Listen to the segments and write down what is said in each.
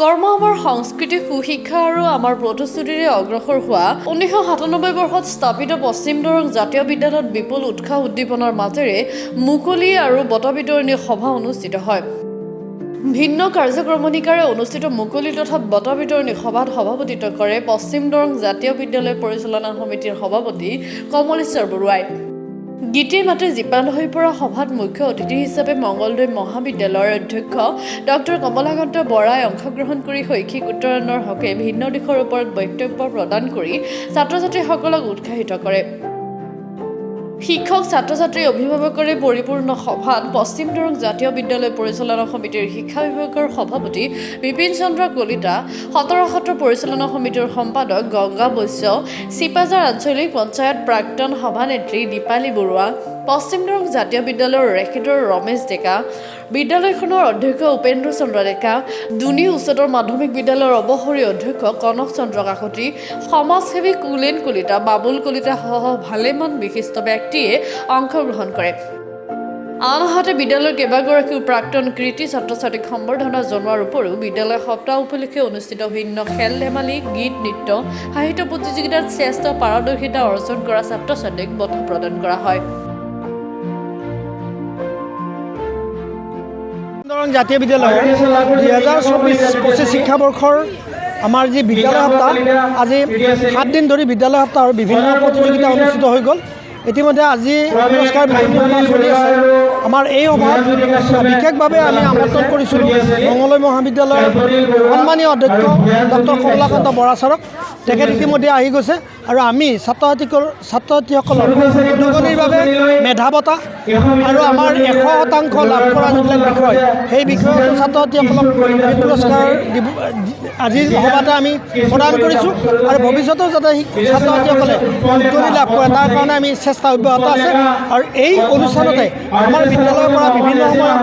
কৰ্ম আমাৰ সংস্কৃতি সুশিক্ষা আৰু আমাৰ প্ৰতিশ্ৰুতিৰে অগ্ৰসৰ হোৱা 1997 বৰ্ষত স্থাপিত পশ্চিম দৰং জাতীয় বিদ্যালয়ত বিপুল উৎসাহ উদ্দীপনাৰ মাজেৰে মুকলি আৰু বঁটা বিতৰণী সভা অনুষ্ঠিত হয়। ভিন্ন কাৰ্যক্ৰমণিকাৰে অনুষ্ঠিত মুকলি তথা বঁটা বিতৰণী সভাত সভাপতিত্ব কৰে পশ্চিম দৰং জাতীয় বিদ্যালয় পৰিচালনা সমিতিৰ সভাপতি কমলেশ্বৰ বৰুৱাই। গীতে মাতে জীপাল হৈ পৰা সভাত মুখ্য অতিথি হিচাপে মংগলদৈ মহাবিদ্যালয়ৰ অধ্যক্ষ ডক্টৰ কমলাকান্ত বৰাই অংশগ্ৰহণ কৰি শৈক্ষিক উত্তৰণৰ হকে ভিন্ন দিশৰ ওপৰত বক্তব্য প্ৰদান কৰি ছাত্ৰ-ছাত্ৰীসকলক উৎসাহিত কৰে। শিক্ষক ছাত্ৰ-ছাত্ৰী অভিভাৱকৰে পৰিপূৰ্ণ সভাত পশ্চিম দৰং জাতীয় বিদ্যালয় পৰিচালনা সমিতিৰ শিক্ষা বিভাগৰ সভাপতি বিপিন চন্দ্ৰ কলিতা, 17 সত্ৰ পৰিচালনা সমিতিৰ সম্পাদক গংগা বৈশ্য, চিপাজাৰ আঞ্চলিক পঞ্চায়ত প্ৰাক্তন সভানেত্ৰী দীপালী বৰুৱা, পশ্চিম দৰং জাতীয় বিদ্যালয়ৰ ৰেক্টৰ ৰমেশ ডেকা, বিদ্যালয়খনৰ অধ্যক্ষ উপেন্দ্ৰ চন্দ্ৰ ডেকা, দুনি উচ্চতৰ মাধ্যমিক বিদ্যালয়ৰ অৱসৰী অধ্যক্ষ কনক চন্দ্ৰ কাকতি, সমাজসেৱী কুলেন কলিতা, বাবুল কলিতা সহ ভালেমান বিশিষ্ট ব্যক্তিয়ে অংশগ্ৰহণ কৰে। আনহাতে বিদ্যালয়ৰ কেইবাগৰাকীও প্ৰাক্তন কৃতি ছাত্ৰ-ছাত্ৰীক সম্বৰ্ধনা জনোৱাৰ উপৰিও বিদ্যালয় সপ্তাহ উপলক্ষে অনুষ্ঠিত ভিন্ন খেল-ধেমালি, গীত, নৃত্য, সাহিত্য প্ৰতিযোগিতাত শ্ৰেষ্ঠ পাৰদৰ্শিতা অৰ্জন কৰা ছাত্ৰ-ছাত্ৰীক বঁটা প্ৰদান কৰা হয়। দৰং জাতীয় বিদ্যালয় 2024-25 শিক্ষাবৰ্ষৰ আমাৰ যি বিদ্যালয় সপ্তাহ, আজি 7 দিন ধৰি বিদ্যালয় সপ্তাহৰ বিভিন্ন প্ৰতিযোগিতা অনুষ্ঠিত হৈ গ'ল। ইতিমধ্যে আজি পুৰস্কাৰ বিতৰণ চলি আছে। আমাৰ এই সভাত বিশেষভাৱে আমি আমন্ত্ৰণ কৰিছিলোঁ মংগলদৈ মহাবিদ্যালয়ৰ সন্মানীয় অধ্যক্ষ ডক্টৰ কমলাকান্ত বৰা ছাৰক। তেখেত ইতিমধ্যে আহি গৈছে আৰু আমি ছাত্ৰ-ছাত্ৰীসকলৰ উদগনিৰ বাবে মেধা বঁটা আৰু আমাৰ 100% লাভ কৰা যিবিলাক বিষয়, সেই বিষয়তো ছাত্ৰ-ছাত্ৰীসকলক পুৰস্কাৰ আজিৰ সভাতে আমি প্ৰদান কৰিছোঁ আৰু ভৱিষ্যতেও যাতে ছাত্ৰ-ছাত্ৰীসকলে উদগনি লাভ কৰে তাৰ কাৰণে আমি চেষ্টা অব্যাহত আছে। আৰু এই অনুষ্ঠানতে আমাৰ বিদ্যালয়ৰ পৰা বিভিন্ন সময়ত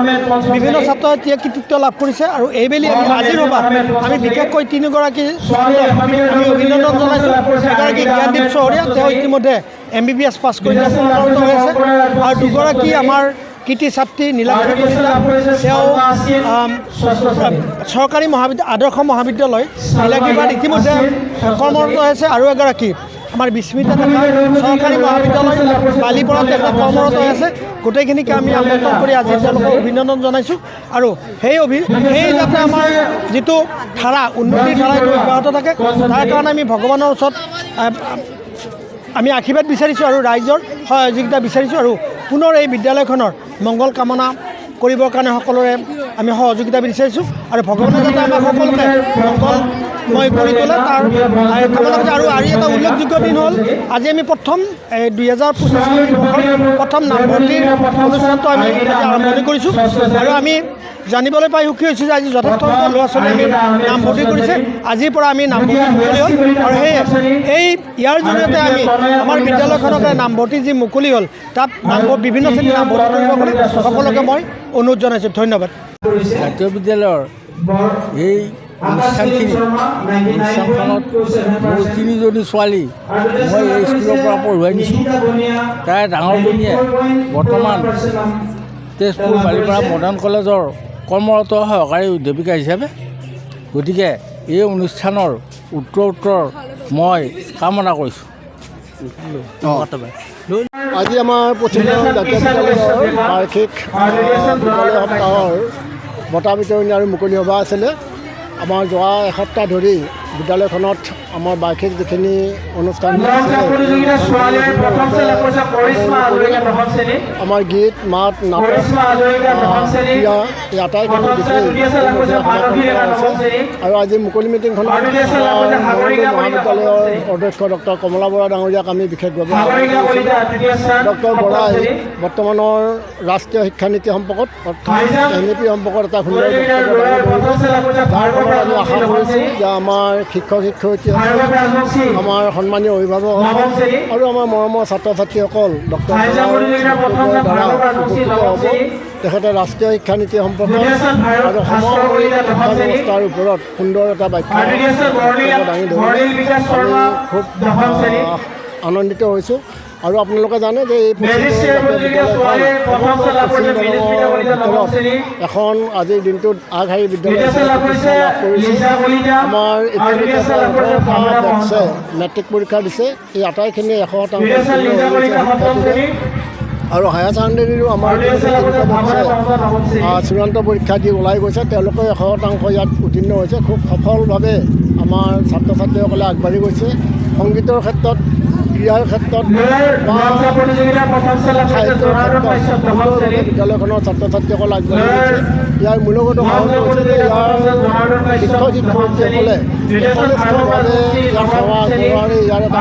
বিভিন্ন ছাত্ৰ-ছাত্ৰীয়ে কৃতিত্ব লাভ কৰিছে আৰু এইবেলি আমি আজিৰ সভাত আমি বিশেষকৈ 3গৰাকী ছাত্ৰক আমি অভিনন্দন জনাইছোঁ। এগৰাকী জ্ঞানদীপ চহৰীয়া, তেওঁ ইতিমধ্যে MBBS পাছ কৰি কৰ্মৰত হৈ আছে, আৰু 2গৰাকী আমাৰ কৃতি ছাত্ৰী নীলাক্ষী কলিতা, তেওঁ চৰকাৰী আদৰ্শ মহাবিদ্যালয় নীলাক্ষীপাত ইতিমধ্যে কৰ্মৰত হৈছে, আৰু এগৰাকী আমাৰ বিস্মিতা ডেকা চৰকাৰী মহাবিদ্যালয় বালিপৰাত তেখেত কৰ্মৰত হৈ আছে। গোটেইখিনিকে আমি আমন্ত্ৰণ কৰি আজি তেওঁলোকক অভিনন্দন জনাইছোঁ আৰু সেই যাতে আমাৰ যিটো ধাৰা, উন্নতিৰ ধাৰা এইটো অব্যাহত থাকে, তাৰ কাৰণে আমি ভগৱানৰ ওচৰত আমি আশীৰ্বাদ বিচাৰিছোঁ আৰু ৰাইজৰ সহযোগিতা বিচাৰিছোঁ, আৰু পুনৰ এই বিদ্যালয়খনৰ মংগল কামনা কৰিবৰ কাৰণে সকলোৰে আমি সহযোগিতা বিচাৰিছোঁ আৰু ভগৱানে যাতে আমাক সকলোকে মংগলময় কৰি তোলে তাৰ কামনা কৰিছোঁ। আৰু এটা উল্লেখযোগ্য দিন হ'ল আজি আমি প্ৰথম 2025 প্ৰথম নামভৰ্তিৰ অনুষ্ঠানটো আমি আৰম্ভণি কৰিছোঁ আৰু আমি জানিবলৈ পাই সুখী হৈছোঁ যে আজি যথেষ্ট ল'ৰা ছোৱালীয়ে নামভৰ্তি কৰিছে। আজিৰ পৰা আমি নামভৰ্তি মুকলি হ'ল আৰু ইয়াৰ জৰিয়তে আমি আমাৰ বিদ্যালয়খনকে নামভৰ্তি যি মুকলি হ'ল তাত বিভিন্ন শ্ৰেণীৰ নামভৰ্তি কৰিব বুলি সকলোকে মই অনুৰোধ জনাইছোঁ। ধন্যবাদ। জাতীয় বিদ্যালয়ৰ এই অনুষ্ঠানখনত মোৰ 3জনী ছোৱালী মই এই স্কুলৰ পৰা পঢ়ুৱাই নিছোঁ। তাই ডাঙৰজনীয়ে বৰ্তমান তেজপুৰ বালিপাৰা মডাৰ্ণ কলেজৰ কৰ্মৰত সহকাৰী অধ্যাপিকা হিচাপে। গতিকে এই অনুষ্ঠানৰ উত্তৰ মই কামনা কৰিছোঁ। আজি আমাৰ পশ্চিম দৰং জাতীয় বিদ্যালয়ৰ বাৰ্ষিক বিদ্যালয় সপ্তাহৰ বঁটা বিতৰণী আৰু মুকলি সভা আছিলে। আমাৰ যোৱা এসপ্তাহ ধৰি বিদ্যালয়খনত আমাৰ বাৰ্ষিক যিখিনি অনুষ্ঠান আমাৰ গীত, মাত, নাটক, ক্ৰীড়া এই আটাইখিনি বিষয়ে সমাপন কৰা হৈছে। আৰু আজি মুকলি মিটিংখনত মংগলদৈ মহাবিদ্যালয়ৰ অধ্যক্ষ ডক্টৰ কমলা বৰা ডাঙৰীয়াক আমি বিশেষভাৱে ডক্টৰ বৰাই বৰ্তমানৰ ৰাষ্ট্ৰীয় শিক্ষানীতি সম্পৰ্কত অৰ্থাৎ NEP সম্পৰ্কত এটা সুন্দৰ যাৰ ফলত আমি আশা কৰিছোঁ যে আমাৰ শিক্ষক-শিক্ষয়িত্ৰী, আমাৰ সন্মানীয় অভিভাৱক আৰু আমাৰ মৰমৰ ছাত্ৰ-ছাত্ৰীসকল ডক্টৰ দ্বাৰা উপকৃত হ'ব। তেখেতে ৰাষ্ট্ৰীয় শিক্ষানীতি সম্পৰ্কত আৰু সমসাময়িক শিক্ষা ব্যৱস্থাৰ ওপৰত সুন্দৰ এটা বাক্য দাঙি ধৰি আমি খুব আনন্দিত হৈছোঁ। আৰু আপোনালোকে জানে যে এই এখন আজিৰ দিনটোত আগশাৰী বিদ্যালয় লাভ কৰিছে। আমাৰ বেটছে মেট্ৰিক পৰীক্ষা দিছে, এই আটাইখিনি 100% আৰু হায়াৰ ছেকেণ্ডেৰীৰো আমাৰ চূড়ান্ত পৰীক্ষা দি ওলাই গৈছে, তেওঁলোকে 100% ইয়াত উত্তীৰ্ণ হৈছে। খুব সফলভাৱে আমাৰ ছাত্ৰ ছাত্ৰীসকলে আগবাঢ়ি গৈছে। সংগীতৰ ক্ষেত্ৰত, ক্ৰীড়াৰ ক্ষেত্ৰত বা সাহিত্যৰ ক্ষেত্ৰত বিদ্যালয়খনৰ ছাত্ৰ ছাত্ৰীসকল আগবাঢ়ি গৈছে। ইয়াৰ মূলগত কাৰণ হৈছে যে ইয়াৰ শিক্ষক শিক্ষয়িত্ৰীসকলে একনিষ্ঠভাৱে ইয়াৰ সেৱা আগবঢ়াৰে ইয়াৰ এটা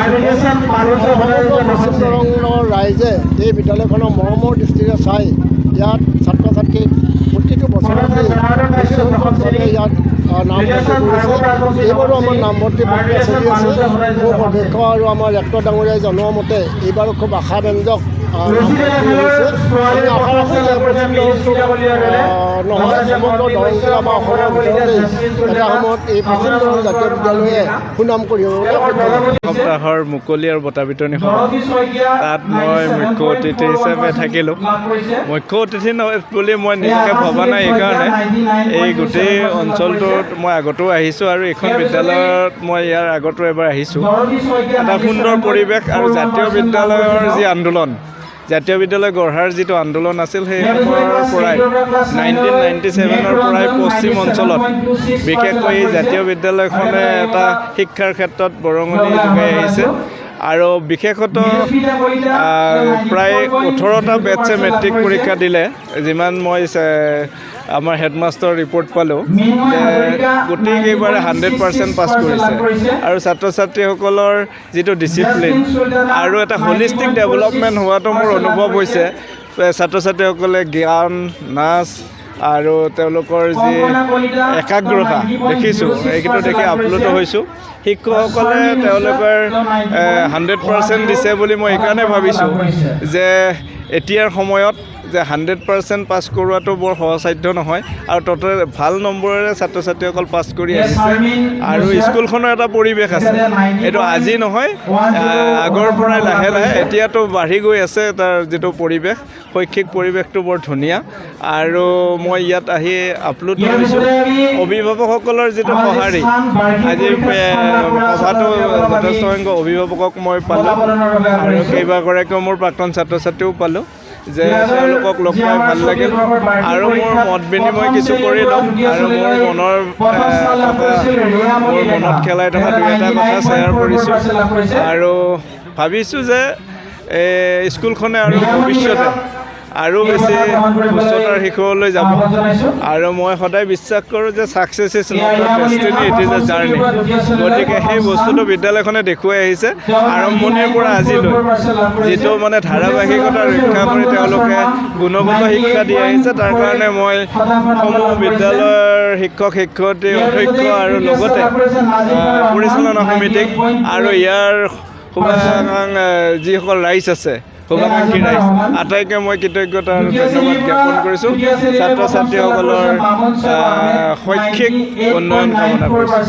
সমগ্ৰ পশ্চিম দৰঙৰ ৰাইজে এই বিদ্যালয়খনৰ মৰমৰ দৃষ্টিৰে চাই ইয়াত ছাত্ৰ ছাত্ৰীক প্ৰতিটো বছৰতে ইয়াত নামভৰ্তি কৰিছে। এইবাৰো আমাৰ নামভৰ্তি প্ৰক্ৰিয়া চলি আছে। মোৰ অধ্যক্ষ আৰু আমাৰ ৰেক্টৰ ডাঙৰীয়াই জনোৱা মতে এইবাৰো খুব আশাব্যঞ্জক নামভৰ্তি হৈছে। আমি আশা ৰাখোঁ যে নহয় সমগ্ৰ দৰং জিলা বা অসমৰ ভিতৰতে এটা সময়ত এই পশ্চিম দৰং জাতীয় বিদ্যালয়ে সুনাম কঢ়িয়াবলৈ সপ্তাহৰ মুকলি আৰু বঁটা বিতৰণী সভা, তাত মই মুখ্য অতিথি হিচাপে থাকিলোঁ। মুখ্য অতিথি বুলি মই নিজকে ভবা নাই, এইকাৰণে এই গোটেই অঞ্চলটোত মই আগতেও আহিছোঁ আৰু এইখন বিদ্যালয়ত মই ইয়াৰ আগতো এবাৰ আহিছোঁ। এটা সুন্দৰ পৰিৱেশ আৰু জাতীয় বিদ্যালয়ৰ যি আন্দোলন, জাতীয় বিদ্যালয় গঢ়াৰ যিটো আন্দোলন আছিল, সেই সময়ৰ পৰাই 1997 পৰাই পশ্চিম অঞ্চলত বিশেষকৈ এই জাতীয় বিদ্যালয়খনে এটা শিক্ষাৰ ক্ষেত্ৰত বৰঙণি যোগাই আহিছে। আৰু বিশেষত প্ৰায় 18টা বেটছে মেট্ৰিক পৰীক্ষা দিলে। যিমান মই আমাৰ হেডমাষ্টাৰৰ ৰিপৰ্ট পালোঁ যে গোটেইকেইবাৰে 100% পাছ কৰিছে। আৰু ছাত্ৰ ছাত্ৰীসকলৰ যিটো ডিচিপ্লিন আৰু এটা হলিষ্টিক ডেভেলপমেণ্ট হোৱাটো মোৰ অনুভৱ হৈছে। ছাত্ৰ ছাত্ৰীসকলে জ্ঞান, নাচ আৰু তেওঁলোকৰ যি একাগ্ৰতা দেখিছোঁ, এইটো দেখি আপ্লুত হৈছোঁ। শিক্ষকসকলে তেওঁলোকৰ 100% দিছে বুলি মই এইকাৰণে ভাবিছোঁ যে এতিয়াৰ সময়ত যে 100% পাছ কৰোৱাটো বৰ সহজসাধ্য নহয়। আৰু তাতে ভাল নম্বৰেৰে ছাত্ৰ ছাত্ৰীসকল পাছ কৰি আহিছে। আৰু স্কুলখনৰ এটা পৰিৱেশ আছে, এইটো আজি নহয়, আগৰ পৰাই লাহে লাহে এতিয়াতো বাঢ়ি গৈ আছে তাৰ যিটো পৰিৱেশ, শৈক্ষিক পৰিৱেশটো বৰ ধুনীয়া। আৰু মই ইয়াত আহি আপ্লুত হৈছোঁ। অভিভাৱকসকলৰ যিটো সঁহাৰি, আজি সভাটো যথেষ্ট সংখ্যক অভিভাৱকক মই পালোঁ আৰু কেইবাগৰাকীও মোৰ প্ৰাক্তন ছাত্ৰ ছাত্ৰীও পালোঁ, যে তেওঁলোকক লগ পাই ভাল লাগিল। আৰু মোৰ মত বিনিময় কিছু কৰিলোঁ আৰু মোৰ মনত খেলাই থকা দুই এটা কথা শ্বেয়াৰ কৰিছোঁ। আৰু ভাবিছোঁ যে স্কুলখনে আৰু ভৱিষ্যতে আৰু বেছি উচ্চতাৰ শিখৰলৈ যাব। আৰু মই সদায় বিশ্বাস কৰোঁ যে success is not a destiny, it is a journey. গতিকে সেই বস্তুটো বিদ্যালয়খনে দেখুৱাই আহিছে আৰম্ভণিৰ পৰা আজিলৈ। যিটো মানে ধাৰাবাহিকতা ৰক্ষা কৰি তেওঁলোকে গুণগত শিক্ষা দি আহিছে, তাৰ কাৰণে মই সমূহ বিদ্যালয়ৰ শিক্ষক শিক্ষয়িত্ৰী, অধ্যক্ষ আৰু লগতে পৰিচালনা সমিতিক আৰু ইয়াৰ যিসকল ৰাইজ আছে, শুভাকাংক্ষী ৰাইজ, আটাইকে মই কৃতজ্ঞতা আৰু ধন্যবাদ জ্ঞাপন কৰিছোঁ। ছাত্ৰ ছাত্ৰীসকলৰ শৈক্ষিক উন্নয়ন কামনা কৰিছোঁ।